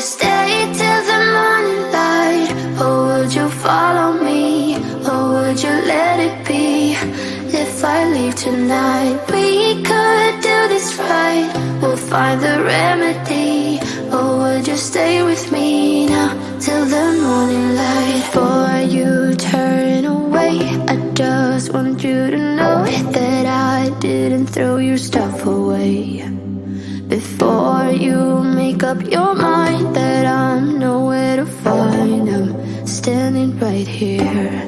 stay till the morning light? Or would you follow me? Or would you let it be? If I leave tonight, we could do this right. We'll find the remedy. Or would you stay with me now till the morning light? Before you turn away, I just want you to know that I didn't throw your stuff away. Before you make up your mind that I'm nowhere to find, I'm standing right here.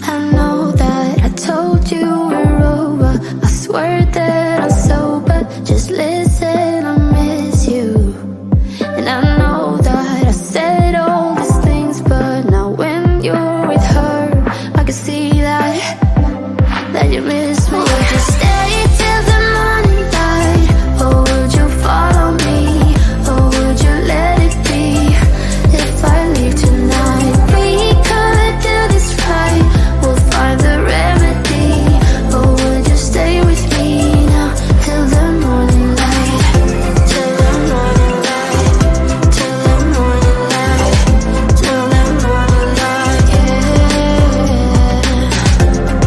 I know that I told you we're over. I swear that I'm sober. Just listen, I miss you. And I know that I said all these things, but now when you're with her, I can see that you miss me. Would you stay till the morning light? Or would you follow me? Or would you let it be? If I leave tonight, we could do this right. We'll find the remedy. Or would you stay with me now till the morning light? Till the morning light. Till the morning light. Till the morning light, yeah.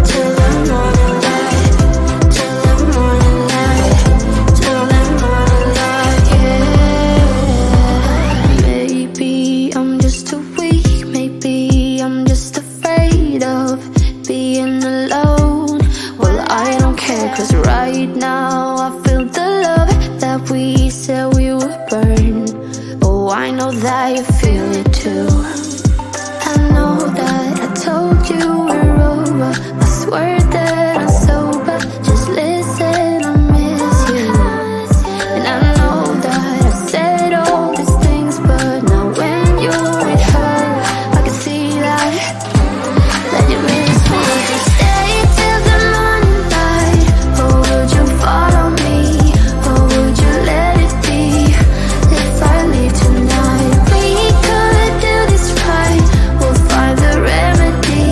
Till the morning light. Till the morning light. Till the morning light, yeah. Maybe I'm just too weak. Maybe I'm just afraid of being alone. Well, I don't care, 'cause right now I feel the love that we said we would burn. Oh, I know that you feel it too. I know that I told you we're over. I swear that I'm sober. Just listen, I miss you. And I know that I said all these things, but now when you're with her, I can see that you miss me. Would you stay till the morning light? Or would you follow me? Or would you let it be? If I leave tonight, we could do this right. We'll find the remedy.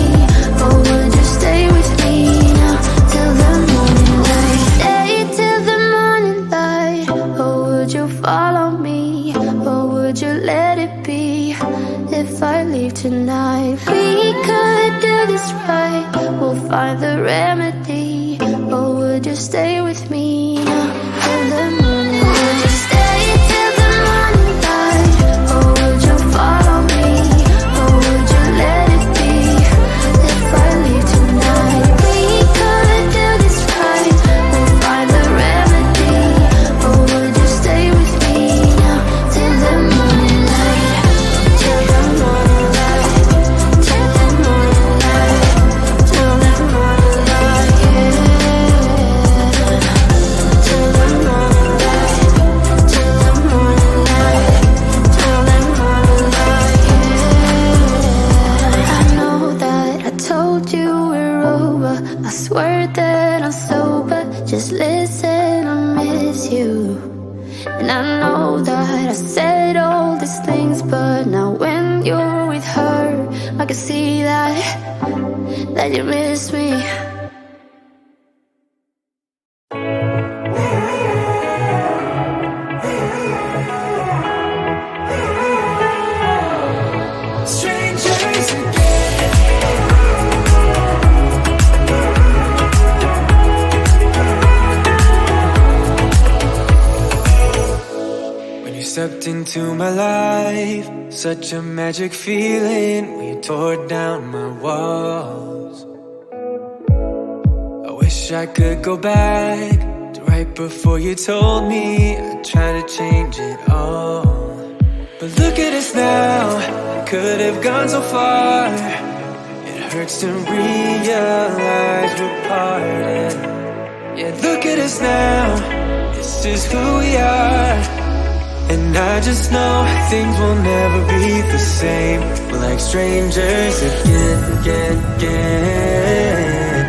Or would you stay with me now till the morning light? Stay till the morning light. Or would you follow me? Or would you let it be? If I leave tonight, we could do this right. We'll find the remedy. Or would you stay with me now till the morning light? Would you stay till the morning light? Or would you follow me? Or would you let it be? If I leave tonight, we could do this right. We'll find the remedy. Or would you stay with me now till the morning light? Till the morning light. Till the morning light. Till the morning light, yeah. Till the morning light. Till the morning light. Till the morning light, yeah. I know that I told you we're over. I swear that I'm sober. Just listen, I miss you. And I know that I said all these things, but now when you're with her, I can see that you miss me. Strangers again. When you stepped into my life, such a magic feeling when you tore down my walls. I wish I could go back to right before you told me I'd try to change it all. But look at us now, could have gone so far. It hurts to realize we're parted. Yeah, look at us now, this is who we are. And I just know things will never be the same. We're like strangers again, again, again.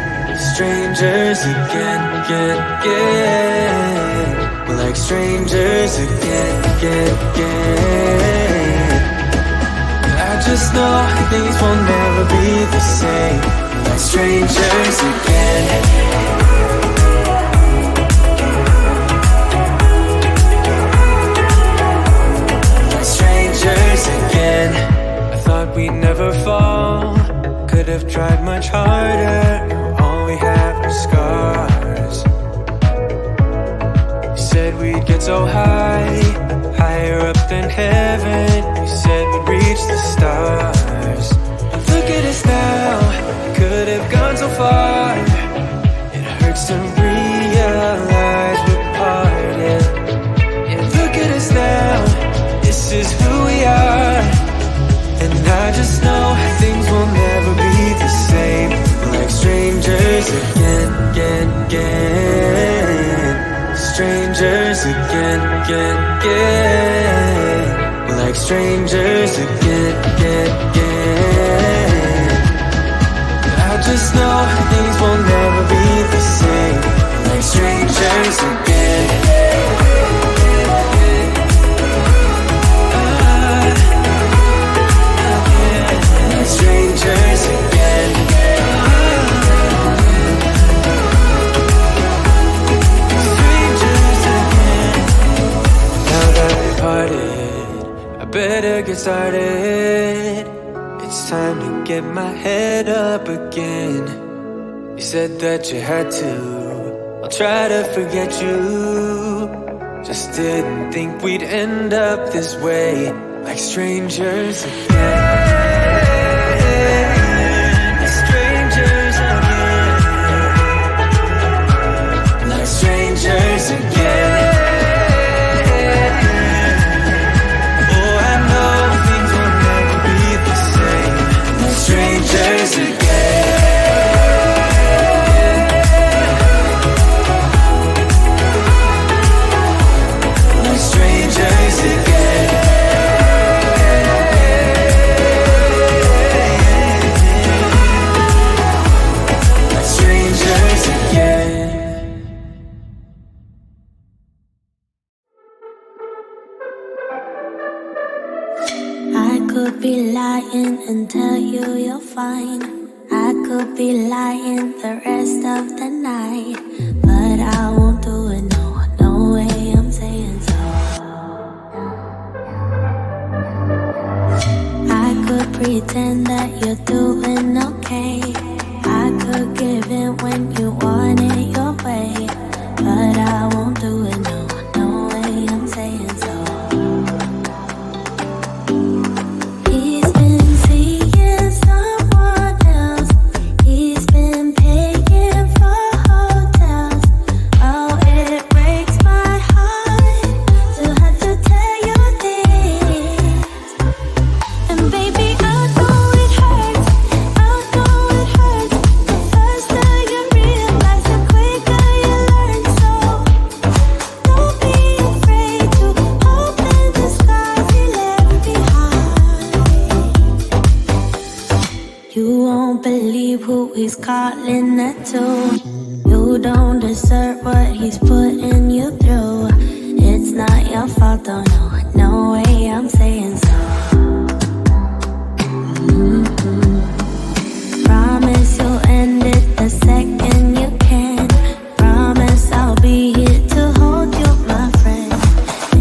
Strangers again, again, again. We're like strangers again, again, again. I just know things will never be the same. We're like strangers again. have tried much harder. Now all we have are scars. You said we'd get so high, higher up than heaven. You said we'd reach the stars. But look at us now, we could have gone so far. It hurts to realize we're parted. Yeah, look at us now, this is who we are. And I just know things will never be the same. We're like strangers again, again, again. Strangers again, again, again. We're like strangers again, again, again. I just know things will never be the same. We're like strangers again. Strangers again. Strangers again. Now that we parted, I better get started. It's time to get my head up again. You said that you had to, I'll try to forget you. Just didn't think we'd end up this way, like strangers again. Strangers again. Oh, I know things will never be the same. Like strangers again. Like strangers again. Like strangers again. I could be lying and tell you you're fine. I could be lying the rest of the night, but I won't do it, no, no way I'm saying so. I could pretend that you're doing okay. I could give in when you want it your way, but I won't do it, no, no way I'm saying so. He's been seeing someone else. He's been paying for hotels. Oh, it breaks my heart to have to tell you this. And baby, I know it hurts. I know it hurts. The faster you realize, the quicker you learn. So don't be afraid to open the scars you left behind. You won't believe who he's calling that to. You don't deserve what he's putting you through. It's not your fault, though, no, no way I'm saying so. Promise you'll end it the second you can. Promise I'll be here to hold you, my friend.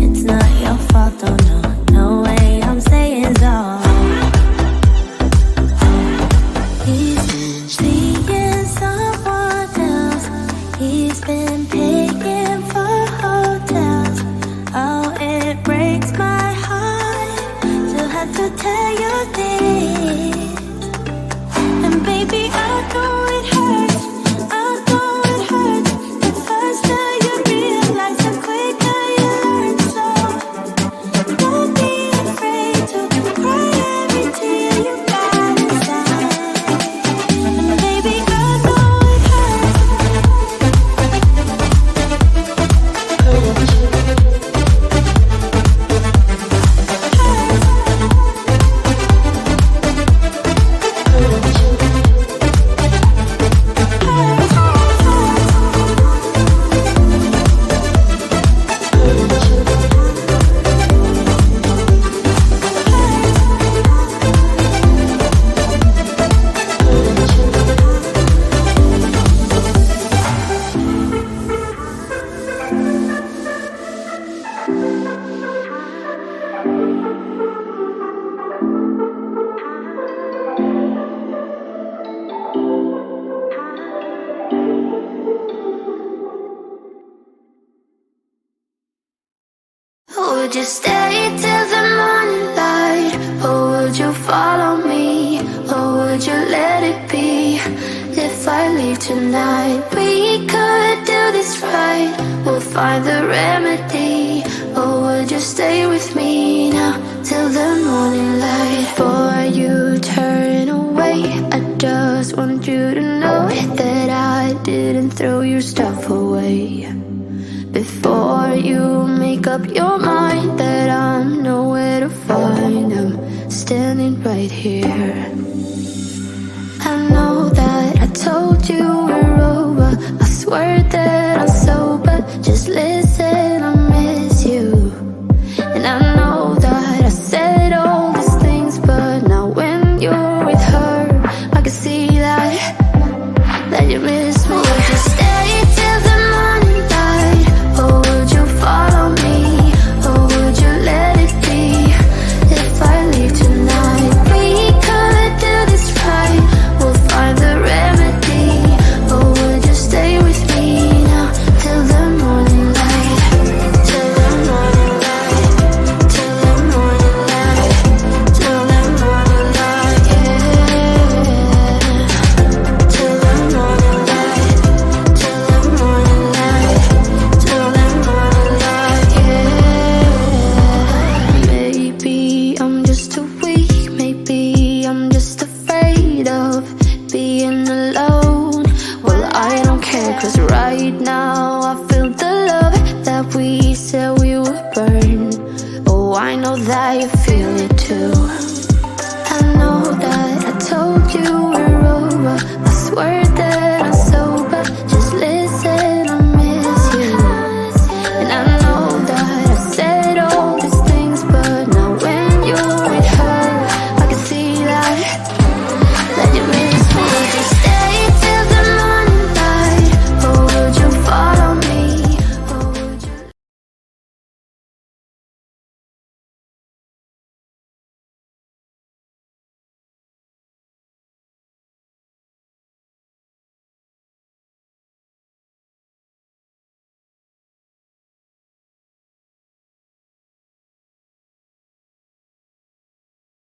It's not your fault, though, no, no way I'm saying so. He's seeing someone else. He's been paying for hotels. Oh, it breaks my heart to have to tell you this. And baby, I know it hurts. I know it hurts. The faster you realize, the quicker you learn. So don't be afraid to cry every tear you got inside. And baby, I know it hurts. stay till the morning light? Or would you follow me? Or would you let it be? If I leave tonight, we could do this right. We'll find the remedy. Or would you stay with me now till the morning light? Before you turn away, I just want you to know that I didn't throw your stuff away. Before you make up your mind that I'm nowhere to find, I'm standing right here. I know that I told you we're over. I swear that I'm sober. Just listen, I miss you. And I know that I said all these things, but now when you're with her, I can see that you miss me. Would you stay till the morning light? Or would you follow me? Or would you let it be? If I leave tonight, we could do this right. We'll find the remedy. Or would you stay with me now till the morning light? Till the morning light. Till the morning light. Till the morning light, yeah. Till the morning light. Till the morning light. Till the morning light, yeah. Maybe I'm just too weak. Maybe I'm just afraid of being alone. Well, I don't care, 'cause right now I feel the love that we said we would burn. Oh, I know that you feel it too. I know that I told you we're over. I swear that